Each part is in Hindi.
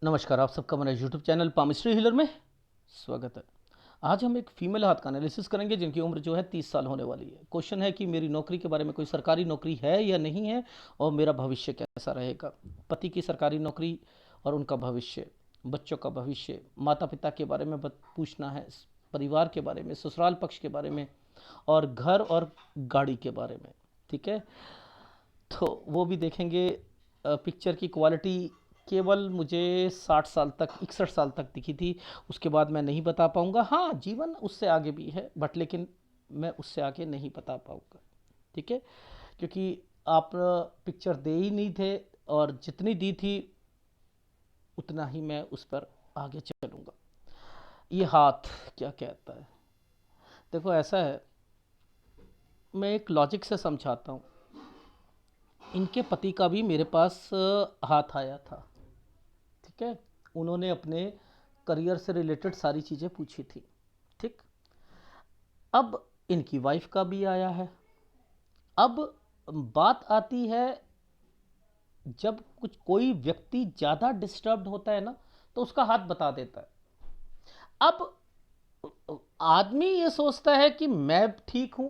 नमस्कार, आप सबका मेरे यूट्यूब चैनल पामिस्ट्री हीलर में स्वागत है। आज हम एक फीमेल हाथ का एनालिसिस करेंगे जिनकी उम्र जो है 30 साल होने वाली है। क्वेश्चन है कि मेरी नौकरी के बारे में, कोई सरकारी नौकरी है या नहीं है, और मेरा भविष्य कैसा रहेगा। पति की सरकारी नौकरी और उनका भविष्य, बच्चों का भविष्य, माता पिता के बारे में पूछना है, परिवार के बारे में, ससुराल पक्ष के बारे में, और घर और गाड़ी के बारे में। ठीक है, तो वो भी देखेंगे। पिक्चर की क्वालिटी केवल मुझे 60 साल तक, 61 साल तक दिखी थी। उसके बाद मैं नहीं बता पाऊँगा। हाँ, जीवन उससे आगे भी है, बट लेकिन मैं उससे आगे नहीं बता पाऊँगा। ठीक है, क्योंकि आप पिक्चर दे ही नहीं थे, और जितनी दी थी उतना ही मैं उस पर आगे चलूँगा। ये हाथ क्या कहता है, देखो ऐसा है, मैं एक लॉजिक से समझाता हूँ। इनके पति का भी मेरे पास हाथ आया था। ठीक है, उन्होंने अपने करियर से रिलेटेड सारी चीज़ें पूछी थी। ठीक, अब इनकी वाइफ का भी आया है। अब बात आती है, जब कुछ कोई व्यक्ति ज़्यादा डिस्टर्ब्ड होता है ना, तो उसका हाथ बता देता है। अब आदमी ये सोचता है कि मैं ठीक हूं,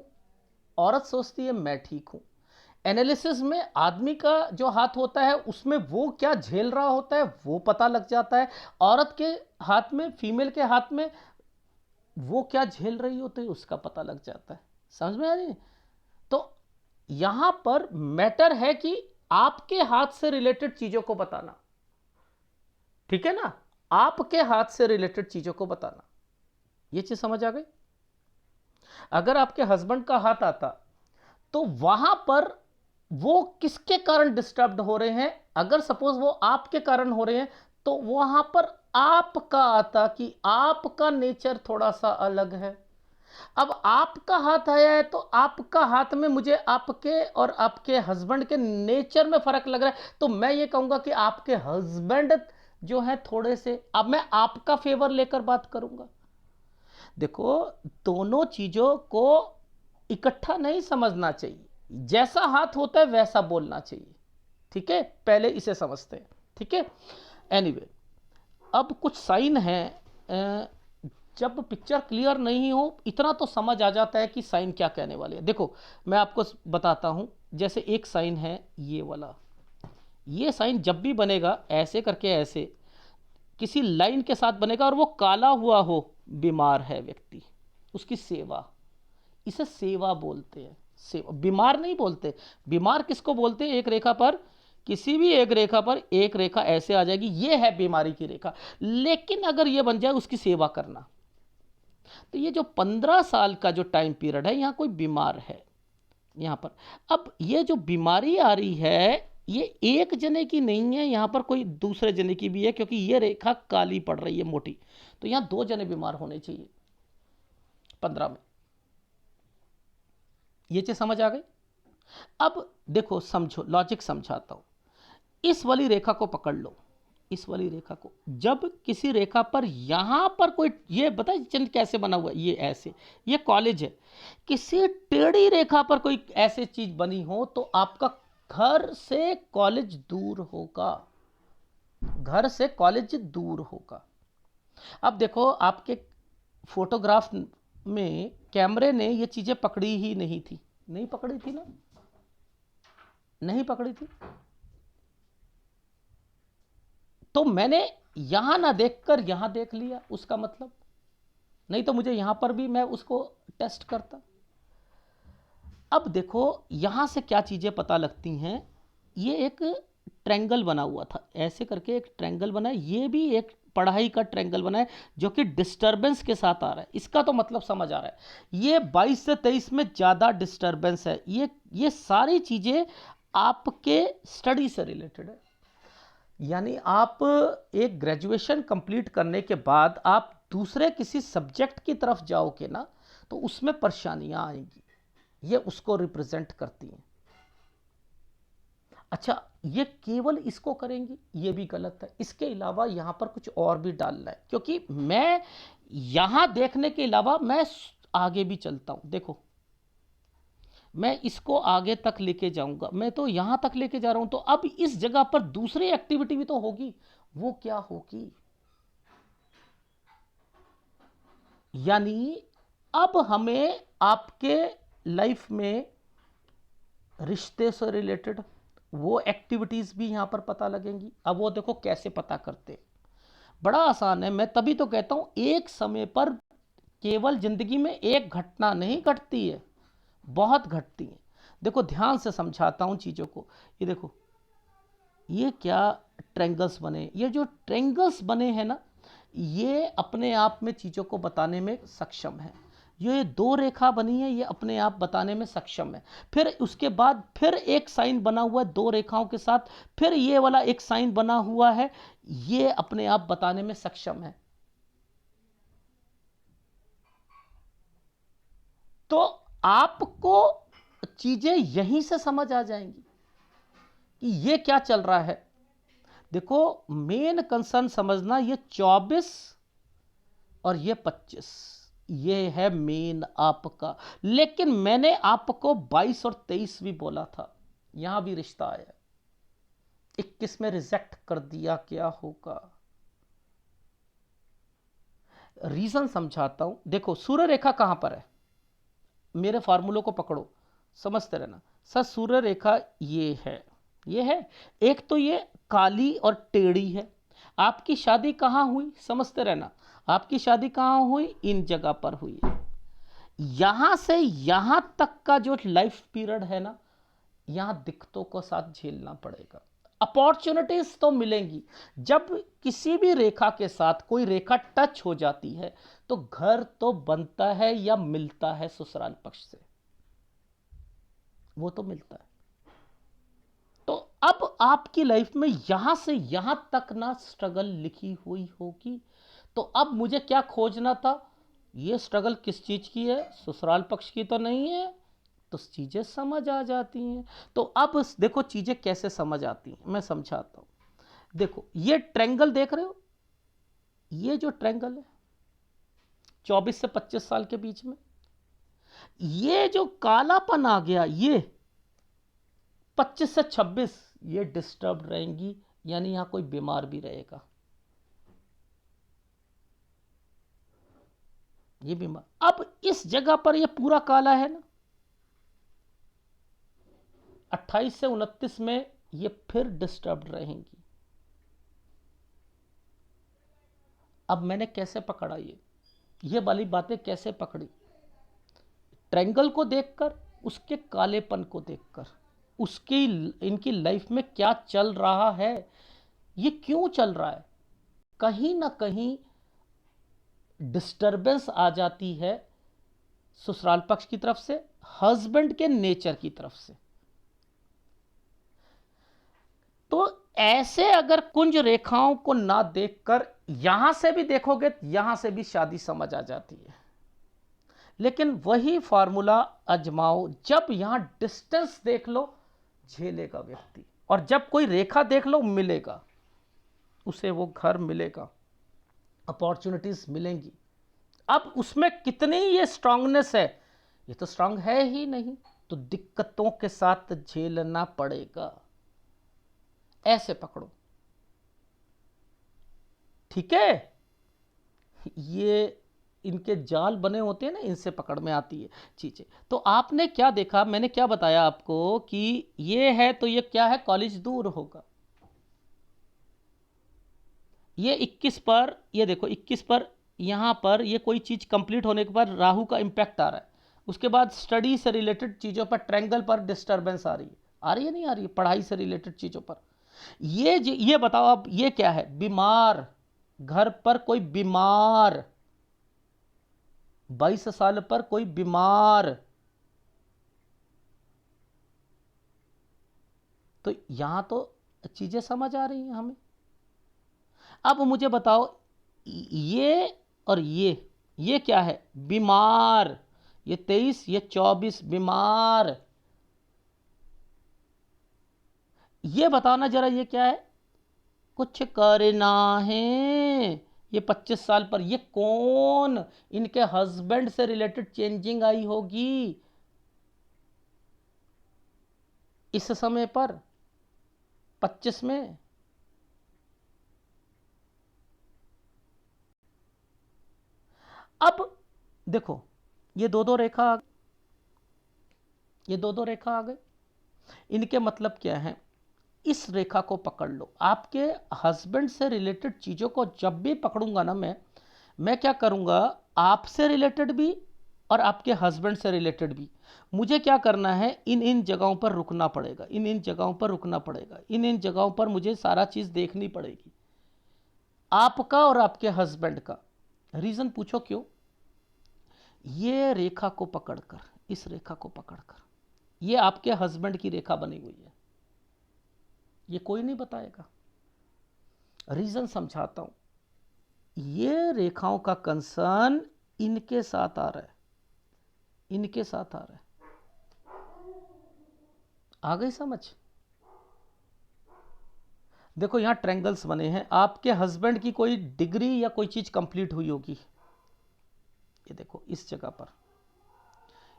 औरत सोचती है मैं ठीक हूं। एनालिसिस में आदमी का जो हाथ होता है उसमें वो क्या झेल रहा होता है वो पता लग जाता है। औरत के हाथ में, फीमेल के हाथ में वो क्या झेल रही होती है उसका पता लग जाता है। समझ में आ रही है? तो यहां पर मैटर है कि आपके हाथ से रिलेटेड चीजों को बताना। ठीक है ना, आपके हाथ से रिलेटेड चीजों को बताना। ये चीज समझ आ गई? अगर आपके हस्बैंड का हाथ आता तो वहां पर वो किसके कारण डिस्टर्ब्ड हो रहे हैं। अगर सपोज वो आपके कारण हो रहे हैं, तो वहां पर आपका आता कि आपका नेचर थोड़ा सा अलग है। अब आपका हाथ आया है तो आपका हाथ में मुझे आपके और आपके हस्बैंड के नेचर में फर्क लग रहा है। तो मैं ये कहूंगा कि आपके हस्बैंड जो है थोड़े से, अब मैं आपका फेवर लेकर बात करूंगा। देखो, दोनों चीजों को इकट्ठा नहीं समझना चाहिए। जैसा हाथ होता है वैसा बोलना चाहिए। ठीक है, पहले इसे समझते हैं। ठीक है, एनीवे, अब कुछ साइन है। जब पिक्चर क्लियर नहीं हो, इतना तो समझ आ जाता है कि साइन क्या कहने वाले हैं। देखो, मैं आपको बताता हूं। जैसे एक साइन है ये वाला, ये साइन जब भी बनेगा ऐसे करके, ऐसे किसी लाइन के साथ बनेगा, और वो काला हुआ हो, बीमार है व्यक्ति, उसकी सेवा, इसे सेवा बोलते हैं। सेवा, बीमार नहीं बोलते। बीमार किसको बोलते हैं? एक रेखा पर, किसी भी एक रेखा पर एक रेखा ऐसे आ जाएगी, ये है बीमारी की रेखा। लेकिन अगर ये बन जाए उसकी सेवा करना, तो ये जो 15 साल का जो टाइम पीरियड है, यहां कोई बीमार है यहां पर। अब ये जो बीमारी आ रही है, ये एक जने की नहीं है, यहां पर कोई दूसरे जने की भी है, क्योंकि ये रेखा काली पड़ रही है, मोटी। तो यहां 2 जने बीमार होने चाहिए 15 में। ये चीज समझ आ गई? अब देखो, समझो, लॉजिक समझाता हूं। इस वाली रेखा को पकड़ लो, इस वाली रेखा को। जब किसी रेखा पर यहां पर कोई, ये बता चिन्ह कैसे बना हुआ है, ये ऐसे, ये कॉलेज है। किसी टेढ़ी रेखा पर कोई ऐसी चीज बनी हो तो आपका घर से कॉलेज दूर होगा, घर से कॉलेज दूर होगा। अब देखो, आपके फोटोग्राफ में कैमरे ने ये चीजें पकड़ी ही नहीं थी, नहीं पकड़ी थी ना, नहीं पकड़ी थी। तो मैंने यहां ना देखकर यहां देख लिया, उसका मतलब, नहीं तो मुझे यहां पर भी मैं उसको टेस्ट करता। अब देखो, यहां से क्या चीजें पता लगती हैं। ये एक ट्रैंगल बना हुआ था, ऐसे करके एक ट्रैंगल बना है। ये भी एक पढ़ाई का ट्रैंगल बना है, जो कि डिस्टरबेंस के साथ आ रहा है। इसका तो मतलब समझ आ रहा है, ये 22 से 23 में ज़्यादा डिस्टरबेंस है। ये सारी चीज़ें आपके स्टडी से रिलेटेड है। यानी आप एक ग्रेजुएशन कंप्लीट करने के बाद आप दूसरे किसी सब्जेक्ट की तरफ जाओगे ना, तो उसमें परेशानियां आएंगी। ये उसको रिप्रेजेंट करती हैं। अच्छा, ये केवल इसको करेंगी, ये भी गलत है। इसके अलावा यहां पर कुछ और भी डालना है, क्योंकि मैं यहां देखने के अलावा मैं आगे भी चलता हूं। देखो, मैं इसको आगे तक लेके जाऊंगा, मैं तो यहां तक लेके जा रहा हूं, तो अब इस जगह पर दूसरी एक्टिविटी भी तो होगी। वो क्या होगी? यानी अब हमें आपके लाइफ में रिश्ते से रिलेटेड वो एक्टिविटीज भी यहां पर पता लगेंगी। अब वो देखो कैसे पता करते, बड़ा आसान है। मैं तभी तो कहता हूं एक समय पर केवल जिंदगी में एक घटना नहीं घटती है, बहुत घटती है। देखो ध्यान से समझाता हूं चीजों को। ये देखो, ये क्या ट्रेंगल्स बने, ये जो ट्रेंगल्स बने हैं ना, ये अपने आप में चीज़ों को बताने में सक्षम है। ये दो रेखा बनी है, ये अपने आप बताने में सक्षम है। फिर उसके बाद फिर एक साइन बना हुआ है दो रेखाओं के साथ, फिर ये वाला एक साइन बना हुआ है, ये अपने आप बताने में सक्षम है। तो आपको चीजें यहीं से समझ आ जाएंगी कि ये क्या चल रहा है। देखो मेन कंसर्न समझना, ये 24 और ये 25, ये है मेन आपका। लेकिन मैंने आपको 22 और 23 भी बोला था, यहां भी रिश्ता आया। 21 में रिजेक्ट कर दिया, क्या होगा? रीजन समझाता हूं। देखो सूर्य रेखा कहां पर है, मेरे फार्मूलों को पकड़ो, समझते रहना। सर सूर्य रेखा ये है, ये है। एक तो ये काली और टेढ़ी है। आपकी शादी कहाँ हुई, समझते रहना। आपकी शादी कहाँ हुई, इन जगह पर हुई है। यहां से यहां तक का जो लाइफ पीरियड है ना, यहां दिक्कतों को साथ झेलना पड़ेगा। अपॉर्चुनिटीज तो मिलेंगी। जब किसी भी रेखा के साथ कोई रेखा टच हो जाती है तो घर तो बनता है या मिलता है ससुराल पक्ष से, वो तो मिलता है। तो अब आपकी लाइफ में यहां से यहां तक ना स्ट्रगल लिखी हुई होगी। तो अब मुझे क्या खोजना था, ये स्ट्रगल किस चीज की है, ससुराल पक्ष की तो नहीं है। तो चीजें समझ आ जाती हैं। तो अब देखो चीजें कैसे समझ आती हैं, मैं समझाता हूं। देखो ये ट्रेंगल देख रहे हो, ये जो ट्रेंगल है 24 से 25 साल के बीच में, ये जो कालापन आ गया, ये 25 से 26 ये डिस्टर्ब रहेंगी, यानी यहां कोई बीमार भी रहेगा, ये बीमार। अब इस जगह पर ये पूरा काला है ना, 28 से 29 में ये फिर डिस्टर्ब रहेंगी। अब मैंने कैसे पकड़ा, ये वाली बातें कैसे पकड़ी? ट्रायंगल को देखकर, उसके कालेपन को देखकर, उसकी इनकी लाइफ में क्या चल रहा है, ये क्यों चल रहा है। कहीं ना कहीं डिस्टरबेंस आ जाती है ससुराल पक्ष की तरफ से, हस्बैंड के नेचर की तरफ से। तो ऐसे अगर कुंज रेखाओं को ना देखकर यहां से भी देखोगे, यहां से भी शादी समझ आ जाती है। लेकिन वही फॉर्मूला आजमाओ, जब यहां डिस्टेंस देख लो झेलेगा व्यक्ति, और जब कोई रेखा देख लो मिलेगा, उसे वो घर मिलेगा, अपॉर्चुनिटीज मिलेंगी। अब उसमें कितनी ये स्ट्रांगनेस है, ये तो स्ट्रांग है ही नहीं, तो दिक्कतों के साथ झेलना पड़ेगा। ऐसे पकड़ो, ठीक है। ये इनके जाल बने होते हैं ना, इनसे पकड़ में आती है चीजें। तो आपने क्या देखा, मैंने क्या बताया आपको कि ये है, तो ये क्या है, कॉलेज दूर होगा। ये 21 पर, ये देखो 21 पर यहां पर ये कोई चीज कंप्लीट होने के बाद राहु का इंपैक्ट आ रहा है। उसके बाद स्टडी से रिलेटेड चीजों पर, ट्रायंगल पर डिस्टरबेंस आ रही है, आ रही है नहीं आ रही है, पढ़ाई से रिलेटेड चीजों पर। ये बताओ अब ये क्या है, बीमार, घर पर कोई बीमार, 22 साल पर कोई बीमार। तो यहां तो चीजें समझ आ रही हैं हमें। अब मुझे बताओ, ये और ये क्या है, बीमार। ये 23, ये 24, बीमार। ये बताओ ना जरा, ये क्या है, कुछ करना है। ये 25 साल पर ये कौन, इनके हस्बैंड से रिलेटेड चेंजिंग आई होगी। इस समय पर 25 में, अब देखो ये दो दो रेखा, ये दो दो रेखा आ गई। इनके मतलब क्या है, इस रेखा को पकड़ लो। आपके हस्बैंड से रिलेटेड चीज़ों को जब भी पकड़ूंगा ना मैं क्या करूंगा, आपसे रिलेटेड भी और आपके हस्बैंड से रिलेटेड भी मुझे क्या करना है, इन इन जगहों पर रुकना पड़ेगा, इन इन जगहों पर रुकना पड़ेगा, इन इन जगहों पर मुझे सारा चीज़ देखनी पड़ेगी, आपका और आपके हस्बैंड का। रीज़न पूछो क्यों? ये रेखा को पकड़कर, इस रेखा को पकड़कर, ये आपके हस्बैंड की रेखा बनी हुई है, ये कोई नहीं बताएगा। रीज़न समझाता हूं। ये रेखाओं का कंसर्न इनके साथ आ रहा है, इनके साथ आ रहा है। आ गई समझ? देखो यहां ट्रायंगल्स बने हैं, आपके हस्बैंड की कोई डिग्री या कोई चीज कंप्लीट हुई होगी। ये देखो इस जगह पर,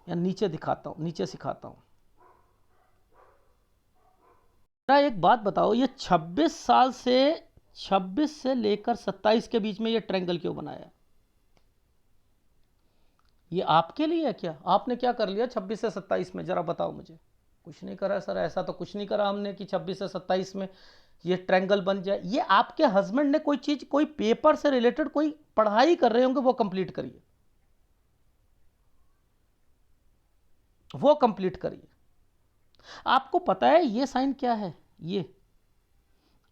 या नीचे दिखाता हूं, नीचे सिखाता हूं। एक बात बताओ, ये 26 से लेकर 27 के बीच में ये ट्रायंगल क्यों बनाया? ये आपके लिए है क्या? आपने क्या कर लिया 26 से 27 में, जरा बताओ मुझे। कुछ नहीं करा सर, ऐसा तो कुछ नहीं करा हमने कि 26 से 27 में ये ट्रायंगल बन जाए। ये आपके हस्बैंड ने कोई चीज, कोई पेपर से रिलेटेड कोई पढ़ाई कर रहे होंगे, वो कंप्लीट करिए, वो कंप्लीट करिए। आपको पता है ये साइन क्या है? ये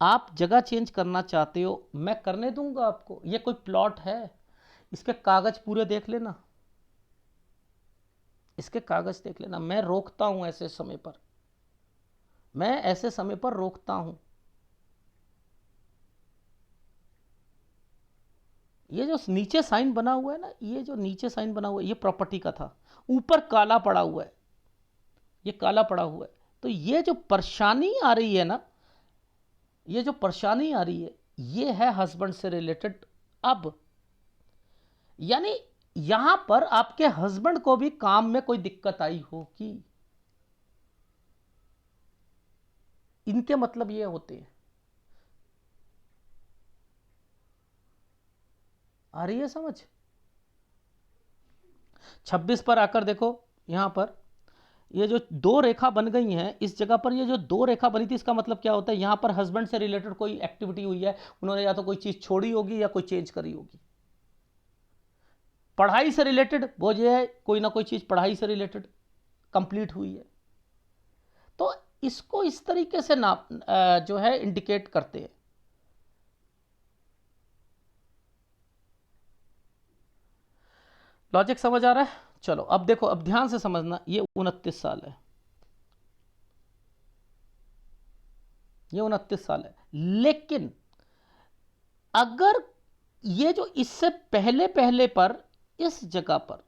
आप जगह चेंज करना चाहते हो, मैं करने दूंगा आपको। ये कोई प्लॉट है, इसके कागज पूरे देख लेना, इसके कागज देख लेना। मैं रोकता हूं ऐसे समय पर, मैं ऐसे समय पर रोकता हूं। ये जो नीचे साइन बना हुआ है ना, ये जो नीचे साइन बना हुआ है, ये प्रॉपर्टी का था। ऊपर काला पड़ा हुआ है, ये काला पड़ा हुआ है। तो ये जो परेशानी आ रही है ना, ये जो परेशानी आ रही है, ये है हस्बैंड से रिलेटेड। अब यानी यहां पर आपके हस्बैंड को भी काम में कोई दिक्कत आई होगी, इनके मतलब ये होते हैं। आ रही है समझ? 26 पर आकर देखो, यहां पर ये जो दो रेखा बन गई हैं, इस जगह पर ये जो दो रेखा बनी थी, इसका मतलब क्या होता है, यहां पर हस्बैंड से रिलेटेड कोई एक्टिविटी हुई है, उन्होंने या तो कोई चीज छोड़ी होगी या कोई चेंज करी होगी। पढ़ाई से रिलेटेड वो जो है, कोई ना कोई चीज पढ़ाई से रिलेटेड कंप्लीट हुई है। तो इसको इस तरीके से ना जो है इंडिकेट करते हैं। लॉजिक समझ आ रहा है? चलो अब देखो, अब ध्यान से समझना। ये 29 साल है, ये 29 साल है। लेकिन अगर ये जो इससे पहले पहले पर, इस जगह पर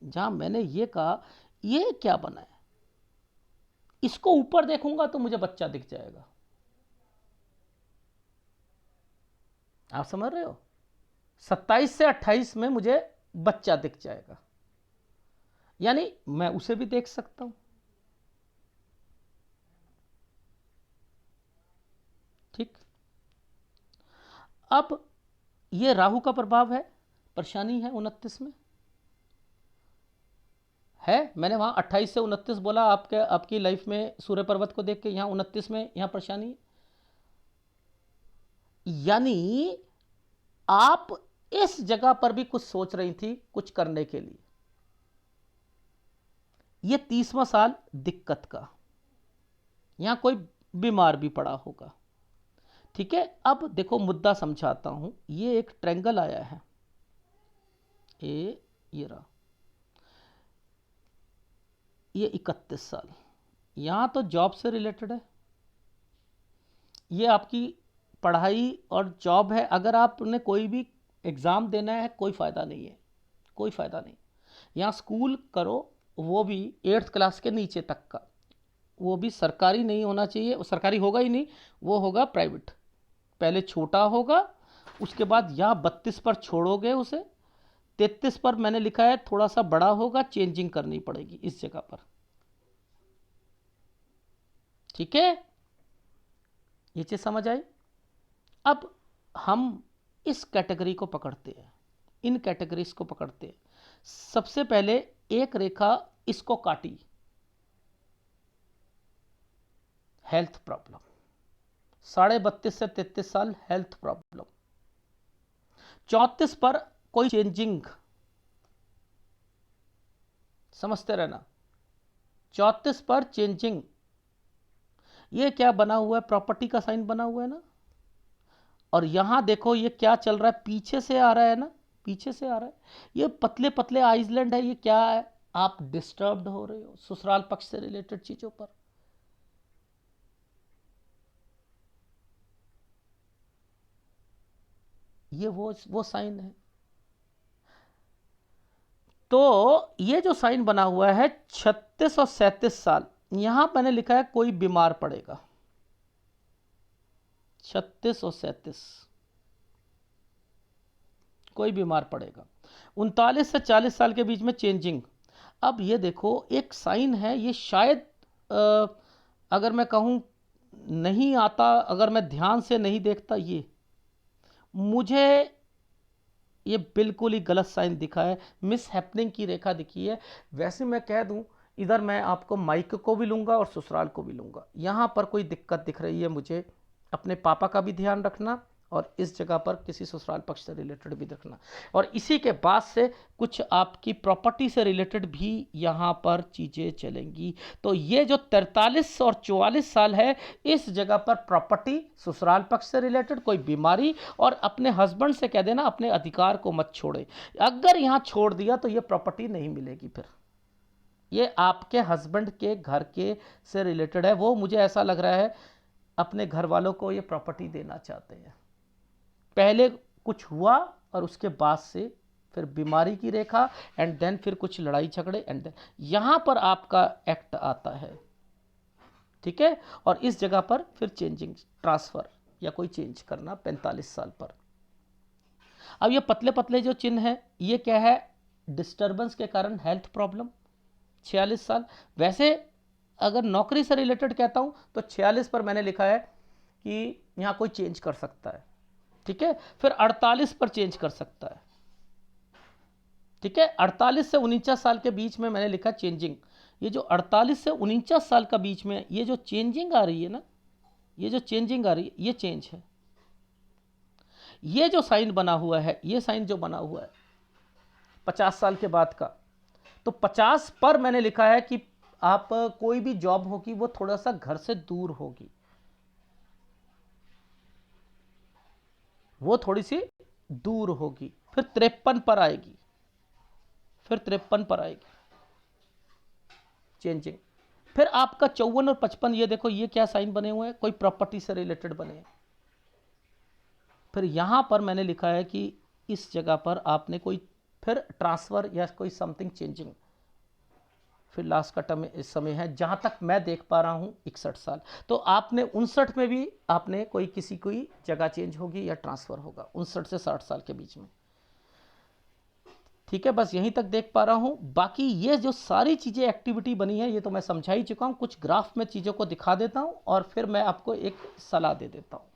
जहां मैंने ये कहा, ये क्या बना है, इसको ऊपर देखूंगा तो मुझे बच्चा दिख जाएगा। आप समझ रहे हो? 27 से 28 में मुझे बच्चा दिख जाएगा, यानी मैं उसे भी देख सकता हूं। ठीक। अब ये राहु का प्रभाव है, परेशानी है 29 में है। मैंने वहां 28 से 29 बोला, आपके आपकी लाइफ में सूर्य पर्वत को देख के, यहां 29 में यहां परेशानी है। यानी आप इस जगह पर भी कुछ सोच रही थी, कुछ करने के लिए। ये 30वां साल दिक्कत का, यहां कोई बीमार भी पड़ा होगा। ठीक है, अब देखो मुद्दा समझाता हूं। ये एक ट्रायंगल आया है, ये रहा, ये 31 साल, यहां तो जॉब से रिलेटेड है। ये आपकी पढ़ाई और जॉब है। अगर आपने कोई भी एग्ज़ाम देना है, कोई फ़ायदा नहीं है, कोई फ़ायदा नहीं। यहाँ स्कूल करो, वो भी 8th क्लास के नीचे तक का, वो भी सरकारी नहीं होना चाहिए, वो सरकारी होगा ही नहीं, वो होगा प्राइवेट। पहले छोटा होगा, उसके बाद यहाँ 32 पर छोड़ोगे उसे, 33 पर मैंने लिखा है थोड़ा सा बड़ा होगा, चेंजिंग करनी पड़ेगी इस जगह पर। ठीक है, ये चीज समझ आई। अब हम इस कैटेगरी को पकड़ते हैं, इन कैटेगरीज को पकड़ते हैं। सबसे पहले एक रेखा इसको काटी, हेल्थ प्रॉब्लम, 32.5 से 33 साल हेल्थ प्रॉब्लम। 34 पर कोई चेंजिंग, समझते रहना, 34 पर चेंजिंग। ये क्या बना हुआ है, प्रॉपर्टी का साइन बना हुआ है ना। और यहां देखो ये क्या चल रहा है, पीछे से आ रहा है ना, पीछे से आ रहा है। ये पतले पतले आइसलैंड है, ये क्या है, आप डिस्टर्ब्ड हो रहे हो ससुराल पक्ष से रिलेटेड चीजों पर। ये वो साइन है। तो ये जो साइन बना हुआ है 36 और 37 साल, यहां मैंने लिखा है कोई बीमार पड़ेगा। 36 और 37 कोई बीमार पड़ेगा। 39 से 40 साल के बीच में चेंजिंग। अब ये देखो एक साइन है, ये शायद अगर मैं कहूं नहीं आता, अगर मैं ध्यान से नहीं देखता, ये मुझे ये बिल्कुल ही गलत साइन दिखा है, मिस हैपनिंग की रेखा दिखी है। वैसे मैं कह दूं, इधर मैं आपको माइक को भी लूंगा और ससुराल को भी लूंगा। यहां पर कोई दिक्कत दिख रही है मुझे, अपने पापा का भी ध्यान रखना और इस जगह पर किसी ससुराल पक्ष से रिलेटेड भी रखना। और इसी के बाद से कुछ आपकी प्रॉपर्टी से रिलेटेड भी यहाँ पर चीज़ें चलेंगी। तो ये जो 43 और 44 साल है, इस जगह पर प्रॉपर्टी, ससुराल पक्ष से रिलेटेड कोई बीमारी, और अपने हस्बैंड से कह देना अपने अधिकार को मत छोड़े। अगर यहाँ छोड़ दिया तो ये प्रॉपर्टी नहीं मिलेगी फिर। ये आपके हस्बैंड के घर के से रिलेटेड है। वो मुझे ऐसा लग रहा है अपने घर वालों को ये प्रॉपर्टी देना चाहते हैं। पहले कुछ हुआ और उसके बाद से फिर बीमारी की रेखा, एंड देन फिर कुछ लड़ाई झगड़े, एंड देन यहां पर आपका एक्ट आता है। ठीक है, और इस जगह पर फिर चेंजिंग, ट्रांसफर या कोई चेंज करना 45 साल पर। अब ये पतले पतले जो चिन्ह है, ये क्या है, डिस्टर्बेंस के कारण हेल्थ प्रॉब्लम 46 साल। वैसे अगर नौकरी से रिलेटेड कहता हूं तो 46 पर मैंने लिखा है कि यहां कोई चेंज कर सकता है। ठीक है, फिर 48 पर चेंज कर सकता है। ठीक है, 48 से 49 साल के बीच में मैंने लिखा चेंजिंग। ये जो 48 से 49 साल का बीच में ये जो चेंजिंग आ रही है ना, ये जो चेंजिंग आ रही है, ये चेंज है। ये जो साइन बना हुआ है, ये साइन जो बना हुआ है 50 साल के बाद का, तो 50 पर मैंने लिखा है कि आप कोई भी जॉब होगी वो थोड़ा सा घर से दूर होगी, वो थोड़ी सी दूर होगी। फिर 53 पर आएगी, फिर 53 पर आएगी चेंजिंग। फिर आपका 54 और 55, ये देखो ये क्या साइन बने हुए हैं, कोई प्रॉपर्टी से रिलेटेड बने हैं। फिर यहां पर मैंने लिखा है कि इस जगह पर आपने कोई फिर ट्रांसफर या कोई समथिंग चेंजिंग। फिर लास्ट का टर्म इस समय है, जहां तक मैं देख पा रहा हूं 61 साल। तो आपने 59 में भी आपने कोई किसी कोई जगह चेंज होगी या ट्रांसफर होगा 59 से 60 साल के बीच में। ठीक है, बस यहीं तक देख पा रहा हूं। बाकी ये जो सारी चीजें एक्टिविटी बनी है, ये तो मैं समझा ही चुका हूं। कुछ ग्राफ में चीजों को दिखा देता हूं और फिर मैं आपको एक सलाह दे देता हूं।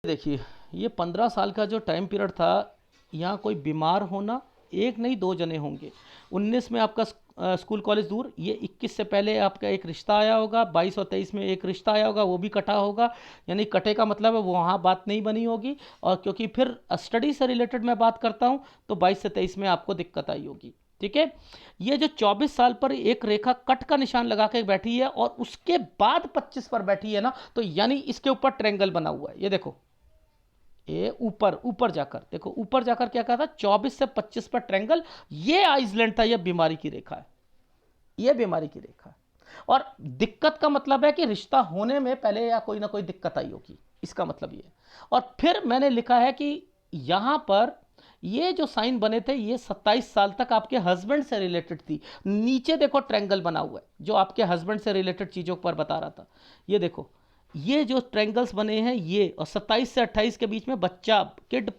देखिए, ये 15 साल का जो टाइम पीरियड था, यहाँ कोई बीमार होना, एक नहीं दो जने होंगे। 19 में आपका स्कूल कॉलेज दूर, ये 21 से पहले आपका एक रिश्ता आया होगा, 22 और 23 में एक रिश्ता आया होगा, वो भी कटा होगा। यानी कटे का मतलब है वो वहाँ बात नहीं बनी होगी। और क्योंकि फिर स्टडी से रिलेटेड मैं बात करता हूँ, तो 22 से 23 में आपको दिक्कत आई होगी। ठीक है, ये जो 24 साल पर एक रेखा कट का निशान लगा के बैठी है और उसके बाद 25 पर बैठी है ना, तो यानी इसके ऊपर ट्रायंगल बना हुआ है। ये देखो, ये ऊपर ऊपर जाकर देखो, ऊपर जाकर क्या कहा था, 24 से 25 पर ट्रायंगल। ये आइसलैंड था, ये बीमारी की रेखा है, ये बीमारी की रेखा है। और दिक्कत का मतलब है कि रिश्ता होने में पहले या कोई ना कोई दिक्कत आई होगी, इसका मतलब ये। और फिर मैंने लिखा है कि यहां पर ये जो साइन बने थे, ये 27 साल तक आपके हस्बैंड से रिलेटेड थी। नीचे देखो ट्रायंगल बना हुआ है जो आपके हस्बैंड से रिलेटेड चीजों पर बता रहा था। ये देखो, ये जो ट्रायंगल्स बने हैं ये, और 27 से 28 के बीच में बच्चा, kid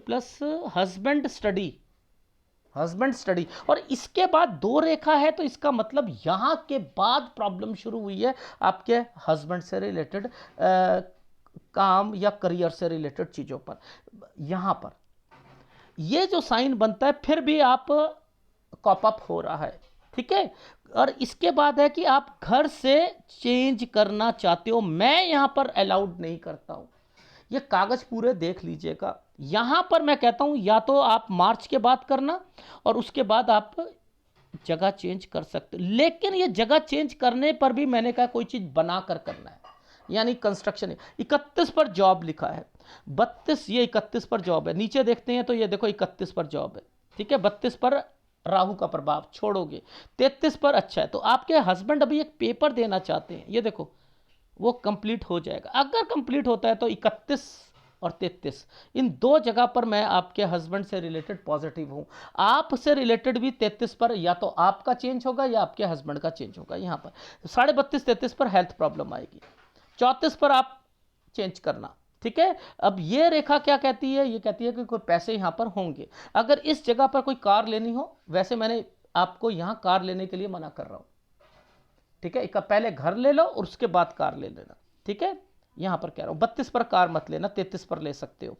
plus husband study, husband study, और इसके बाद दो रेखा है, तो इसका मतलब यहां के बाद प्रॉब्लम शुरू हुई है आपके हस्बैंड से रिलेटेड, काम या करियर से रिलेटेड चीजों पर। यहां पर ये जो साइन बनता है, फिर भी आप कॉप अप हो रहा है, ठीक है। और इसके बाद है कि आप घर से चेंज करना चाहते हो, मैं यहां पर अलाउड नहीं करता हूं। ये कागज पूरे देख लीजिएगा, यहां पर मैं कहता हूं या तो आप मार्च के बाद करना, और उसके बाद आप जगह चेंज कर सकते हो। लेकिन ये जगह चेंज करने पर भी मैंने कहा कोई चीज बनाकर करना है, यानी कंस्ट्रक्शन। 31 पर जॉब लिखा है, 32, ये 31 पर जॉब है। नीचे देखते हैं तो ये देखो 31 पर जॉब है, ठीक है। 32 पर राहु का प्रभाव छोड़ोगे, 33 पर अच्छा है। तो आपके हस्बैंड अभी एक पेपर देना चाहते हैं, ये देखो वो कंप्लीट हो जाएगा। अगर कंप्लीट होता है तो 31 और 33, इन दो जगह पर मैं आपके हस्बैंड से रिलेटेड पॉजिटिव हूं। आपसे रिलेटेड भी 33 पर या तो आपका चेंज होगा या आपके हस्बैंड का चेंज होगा। यहां पर 32.5 33 पर हेल्थ प्रॉब्लम आएगी, 34 पर आप चेंज करना, ठीक है। अब ये रेखा क्या कहती है, ये कहती है कि कोई पैसे यहां पर होंगे। अगर इस जगह पर कोई कार लेनी हो, वैसे मैंने आपको यहां कार लेने के लिए मना कर रहा हूं, ठीक है। पहले घर ले लो और उसके बाद कार ले लेना, ठीक है। यहां पर कह रहा हूं 32 पर कार मत लेना, 33 पर ले सकते हो,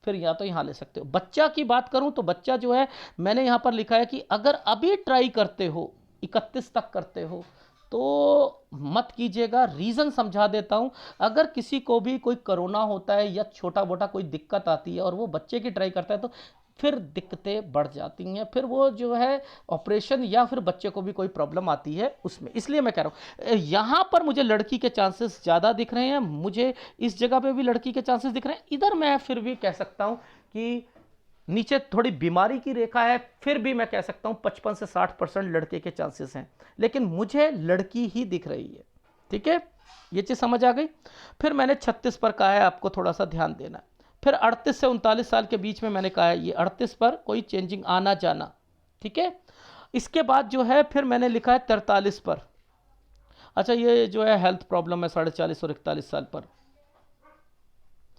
फिर या तो यहां ले सकते हो। बच्चा की बात करूं तो बच्चा जो है, मैंने यहां पर लिखा है कि अगर अभी ट्राई करते हो, 31 तक करते हो, तो मत कीजिएगा। रीजन समझा देता हूं। अगर किसी को भी कोई कोरोना होता है या छोटा मोटा कोई दिक्कत आती है और वो बच्चे की ट्राई करता है, तो फिर दिक्कतें बढ़ जाती हैं, फिर वो जो है ऑपरेशन या फिर बच्चे को भी कोई प्रॉब्लम आती है उसमें। इसलिए मैं कह रहा हूं यहां पर मुझे लड़की के चांसेस ज़्यादा दिख रहे हैं, मुझे इस जगह पे भी लड़की के चांसेस दिख रहे हैं। इधर मैं फिर भी कह सकता हूं कि नीचे थोड़ी बीमारी की रेखा है, फिर भी मैं कह सकता हूं 55 से 60% लड़के के चांसेस हैं, लेकिन मुझे लड़की ही दिख रही है, ठीक है। ये चीज़ समझ आ गई। फिर मैंने 36 पर कहा है आपको थोड़ा सा ध्यान देना। फिर 38 से 39 साल के बीच में मैंने कहा है ये 38 पर कोई चेंजिंग आना जाना, ठीक है। इसके बाद जो है फिर मैंने लिखा है 43 पर। अच्छा, ये जो है हेल्थ प्रॉब्लम है 40 और 41 साल पर,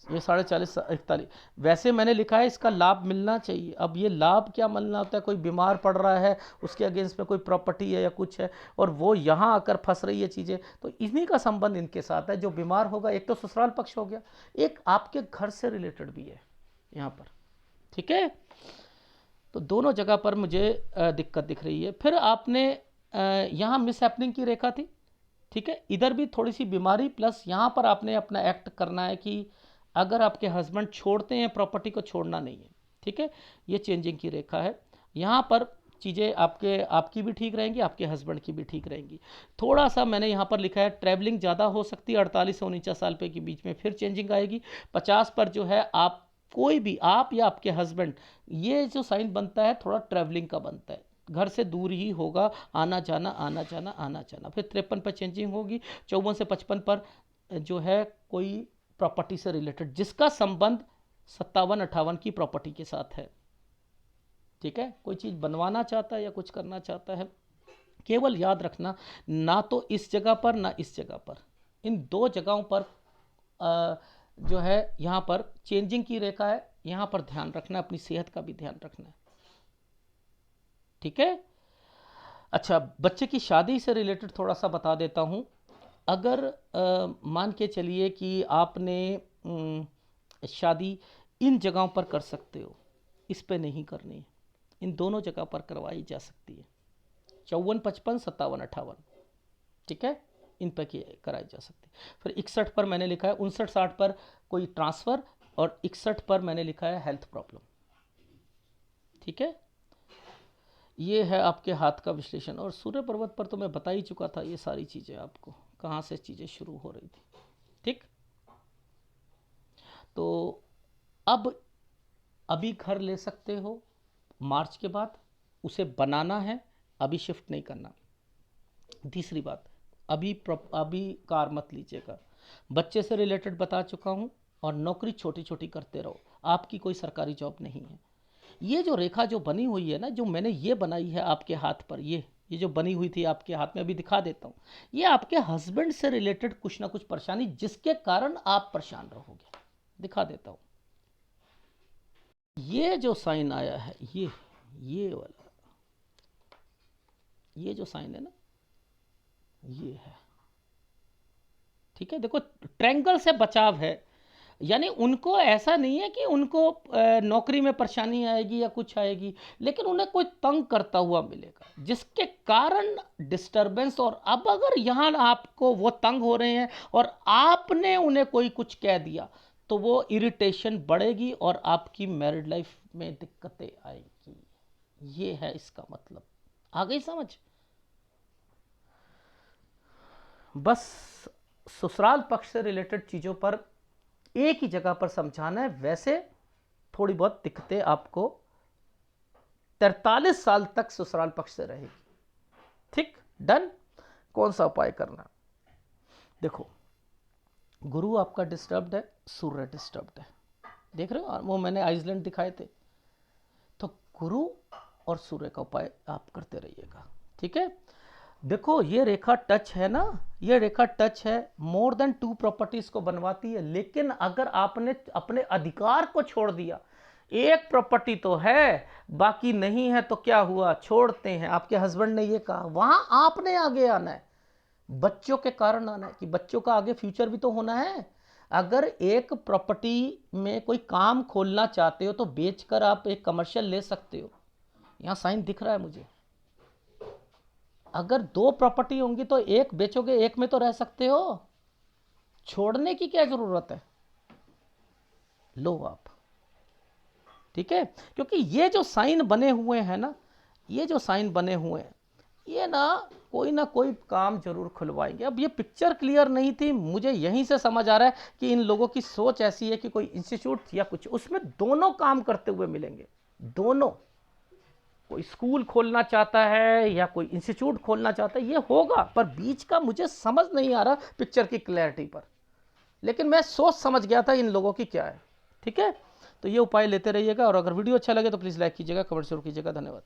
ये 40 41, वैसे मैंने लिखा है इसका लाभ मिलना चाहिए। अब ये लाभ क्या मिलना होता है, कोई बीमार पड़ रहा है, उसके अगेंस्ट में कोई प्रॉपर्टी है या कुछ है, और वो यहाँ आकर फंस रही है चीज़ें, तो इन्हीं का संबंध इनके साथ है। जो बीमार होगा, एक तो ससुराल पक्ष हो गया, एक आपके घर से रिलेटेड भी है यहाँ पर, ठीक है। तो दोनों जगह पर मुझे दिक्कत दिख रही है। फिर आपने यहाँ मिस हैपनिंग की रेखा थी, ठीक है। इधर भी थोड़ी सी बीमारी, प्लस यहाँ पर आपने अपना एक्ट करना है कि अगर आपके हस्बैंड छोड़ते हैं, प्रॉपर्टी को छोड़ना नहीं है, ठीक है। ये चेंजिंग की रेखा है। यहाँ पर चीज़ें आपकी भी ठीक रहेंगी, आपके हस्बैंड की भी ठीक रहेंगी। थोड़ा सा मैंने यहाँ पर लिखा है ट्रैवलिंग ज़्यादा हो सकती है, 48 से 49 साल पे के बीच में फिर चेंजिंग आएगी। 50 पर जो है आप कोई भी, आप या आपके हस्बैंड, ये जो साइन बनता है थोड़ा ट्रैवलिंग का बनता है, घर से दूर ही होगा, आना जाना आना जाना आना जाना। फिर 53 पर चेंजिंग होगी। 54 से 55 पर जो है कोई प्रॉपर्टी से रिलेटेड जिसका संबंध 57-58 की प्रॉपर्टी के साथ है, ठीक है। कोई चीज़ बनवाना चाहता है या कुछ करना चाहता है। केवल याद रखना, ना तो इस जगह पर ना इस जगह पर, इन दो जगहों पर जो है यहाँ पर चेंजिंग की रेखा है। यहाँ पर ध्यान रखना, अपनी सेहत का भी ध्यान रखना है, ठीक है। अच्छा, बच्चे की शादी से रिलेटेड थोड़ा सा बता देता हूँ। अगर मान के चलिए कि आपने शादी इन जगहों पर कर सकते हो, इस पे नहीं करनी है, इन दोनों जगह पर करवाई जा सकती है। 54 55 57 58, ठीक है, इन पर कराई जा सकती है। फिर 61 पर मैंने लिखा है, 59 60 पर कोई ट्रांसफ़र, और 61 पर मैंने लिखा है हेल्थ प्रॉब्लम, ठीक है। ये है आपके हाथ का विश्लेषण। और सूर्य पर्वत पर तो मैं बता ही चुका था ये सारी चीज़ें आपको, कहाँ से चीज़ें शुरू हो रही थी, ठीक। तो अब अभी घर ले सकते हो, मार्च के बाद उसे बनाना है, अभी शिफ्ट नहीं करना। तीसरी बात, अभी कार मत लीजिएगा। बच्चे से रिलेटेड बता चुका हूँ, और नौकरी छोटी छोटी करते रहो, आपकी कोई सरकारी जॉब नहीं है। ये जो रेखा जो बनी हुई है ना, जो मैंने ये बनाई है आपके हाथ पर, ये जो बनी हुई थी आपके हाथ में, अभी दिखा देता हूँ। ये आपके हस्बैंड से रिलेटेड कुछ ना कुछ परेशानी जिसके कारण आप परेशान रहोगे, दिखा देता हूँ। ये जो साइन आया है, ये वाला, ये जो साइन है ना, ये है। ठीक है, देखो ट्रायंगल से बचाव है, यानी उनको ऐसा नहीं है कि उनको नौकरी में परेशानी आएगी या कुछ आएगी, लेकिन उन्हें कोई तंग करता हुआ मिलेगा जिसके कारण डिस्टरबेंस। और अब अगर यहाँ आपको वो तंग हो रहे हैं और आपने उन्हें कोई कुछ कह दिया तो वो इरिटेशन बढ़ेगी और आपकी मैरिड लाइफ में दिक्कतें आएगी। ये है इसका मतलब। आ गई समझ? बस ससुराल पक्ष से रिलेटेड चीज़ों पर एक ही जगह पर समझाना है, वैसे थोड़ी बहुत दिक्कतें आपको 43 साल तक ससुराल पक्ष से रहेगी। ठीक, डन। कौन सा उपाय करना? देखो, गुरु आपका डिस्टर्ब्ड है, सूर्य डिस्टर्ब्ड है, देख रहे हो, वो मैंने आइसलैंड दिखाए थे। तो गुरु और सूर्य का उपाय आप करते रहिएगा। ठीक है, देखो ये रेखा टच है ना, ये रेखा टच है, मोर देन 2 प्रॉपर्टीज को बनवाती है। लेकिन अगर आपने अपने अधिकार को छोड़ दिया, एक प्रॉपर्टी तो है बाकी नहीं है, तो क्या हुआ? छोड़ते हैं। आपके हस्बैंड ने ये कहा, वहां आपने आगे आना है, बच्चों के कारण आना है, कि बच्चों का आगे फ्यूचर भी तो होना है। अगर एक प्रॉपर्टी में कोई काम खोलना चाहते हो तो बेचकर आप एक कमर्शियल ले सकते हो। यहां साइन दिख रहा है मुझे। अगर 2 प्रॉपर्टी होंगी तो एक बेचोगे, एक में तो रह सकते हो, छोड़ने की क्या जरूरत है? लो आप। ठीक है, क्योंकि ये जो साइन बने हुए हैं ना, ये जो साइन बने हुए हैं, ये ना कोई काम जरूर खुलवाएंगे। अब ये पिक्चर क्लियर नहीं थी, मुझे यहीं से समझ आ रहा है कि इन लोगों की सोच ऐसी है कि कोई इंस्टीट्यूट या कुछ, उसमें दोनों काम करते हुए मिलेंगे। दोनों, कोई स्कूल खोलना चाहता है या कोई इंस्टीट्यूट खोलना चाहता है, ये होगा, पर बीच का मुझे समझ नहीं आ रहा पिक्चर की क्लैरिटी पर। लेकिन मैं सोच समझ गया था इन लोगों की क्या है। ठीक है, तो ये उपाय लेते रहिएगा, और अगर वीडियो अच्छा लगे तो प्लीज़ लाइक कीजिएगा, कमेंट जरूर कीजिएगा। धन्यवाद।